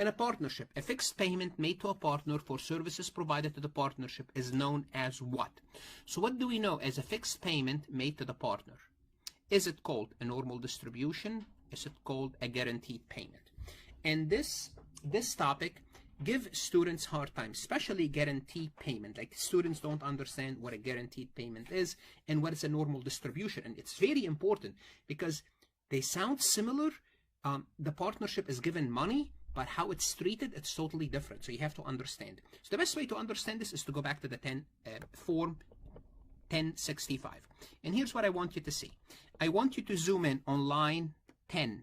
In a partnership, a fixed payment made to a partner for services provided to the partnership is known as what? So what do we know as a fixed payment made to the partner? Is it called a normal distribution? Is it called a guaranteed payment? And this topic give students hard time, especially guaranteed payment. Like, students don't understand what a guaranteed payment is and what is a normal distribution. And it's very important because they sound similar. The partnership is given money, but how it's treated, it's totally different. So you have to understand. So the best way to understand this is to go back to the form 1065. And here's what I want you to see. I want you to zoom in on line 10.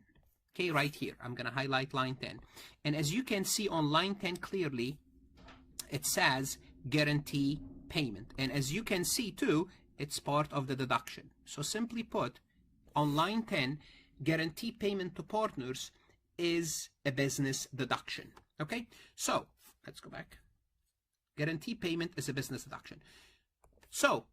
Okay, right here. I'm going to highlight line 10. And as you can see on line 10 clearly, it says guarantee payment. And as you can see too, it's part of the deduction. So simply put, on line 10, guarantee payment to partners is a business deduction. Okay, so let's go back. Guarantee payment is a business deduction. So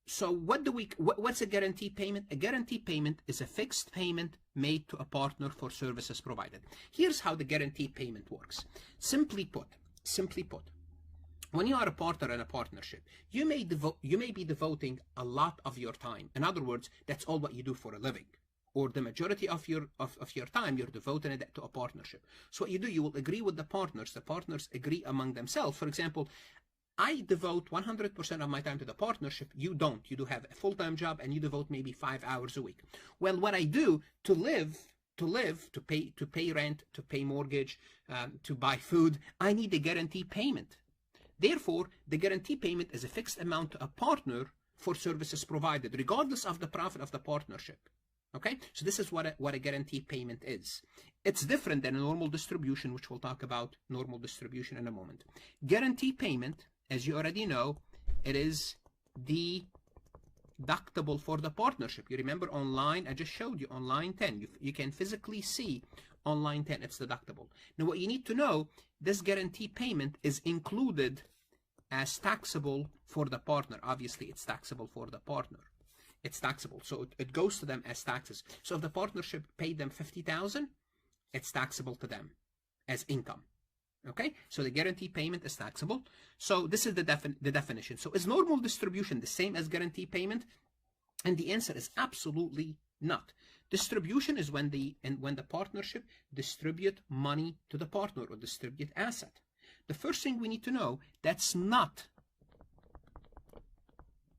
what's a guarantee payment? A guarantee payment is a fixed payment made to a partner for services provided. Here's how the guarantee payment works. Simply put, when you are a partner in a partnership, you may be devoting a lot of your time. In other words, that's all what you do for a living, or the majority of your time you're devoting it to a partnership. So what you do, you will agree with the partners agree among themselves. For example, I devote 100% of my time to the partnership. You don't. You do have a full-time job and you devote maybe 5 hours a week. Well, what I do to live, to pay rent, to pay mortgage, to buy food, I need a guarantee payment. Therefore, the guarantee payment is a fixed amount to a partner for services provided, regardless of the profit of the partnership. Okay, so this is what a guarantee payment is. It's different than a normal distribution, which we'll talk about normal distribution in a moment. Guarantee payment, as you already know, it is deductible for the partnership. You remember online, I just showed you on line 10, you can physically see on line 10, it's deductible. Now what you need to know, this guarantee payment is included as taxable for the partner. Obviously, it's taxable for the partner. It's taxable, so it goes to them as taxes. So if the partnership paid them $50,000, it's taxable to them as income. Okay, so the guarantee payment is taxable. So this is the definition. So is normal distribution the same as guarantee payment? And the answer is absolutely not. Distribution is when the partnership distribute money to the partner or distribute asset. The first thing we need to know, that's not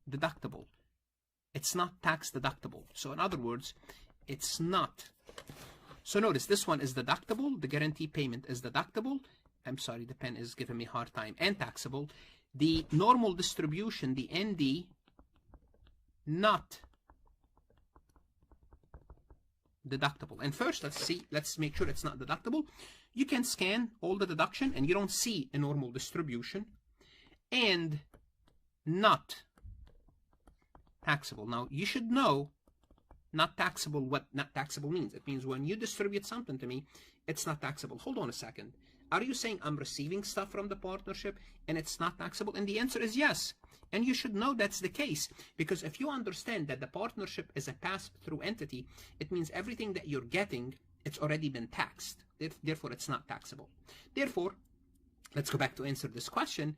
deductible. It's not tax deductible. So in other words, it's not. So notice this one is deductible. The guarantee payment is deductible. I'm sorry, the pen is giving me a hard time. And taxable. The normal distribution, the ND, not deductible. And first, let's make sure it's not deductible. You can scan all the deduction and you don't see a normal distribution. And not taxable. Now, you should know not taxable, what not taxable means. It means when you distribute something to me, it's not taxable. Hold on a second. Are you saying I'm receiving stuff from the partnership and it's not taxable? And the answer is yes. And you should know that's the case, because if you understand that the partnership is a pass-through entity, it means everything that you're getting, it's already been taxed. Therefore, it's not taxable. Therefore, let's go back to answer this question.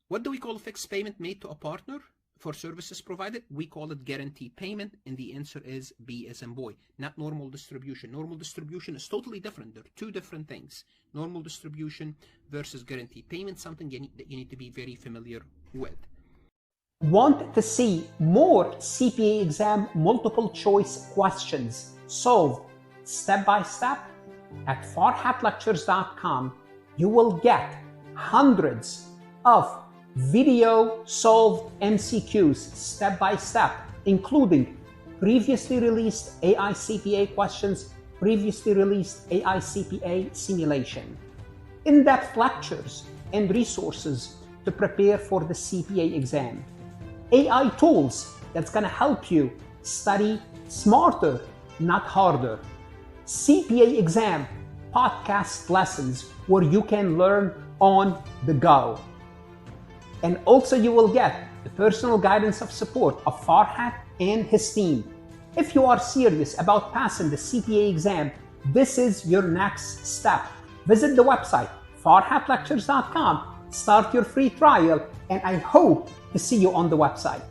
What do we call a fixed payment made to a partner for services provided? We call it guarantee payment, and the answer is B as in boy, not normal distribution. Normal distribution is totally different. They're two different things. Normal distribution versus guarantee payment, something that you need to be very familiar with. Want to see more CPA exam multiple choice questions solved step by step? At farhatlectures.com, you will get hundreds of video solved MCQs step by step, including previously released AI CPA questions, previously released AI CPA simulation, in-depth lectures and resources to prepare for the CPA exam, AI tools that's going to help you study smarter, not harder, CPA exam podcast lessons where you can learn on the go. And also you will get the personal guidance of support of Farhat and his team. If you are serious about passing the CPA exam, this is your next step. Visit the website, farhatlectures.com, start your free trial, and I hope to see you on the website.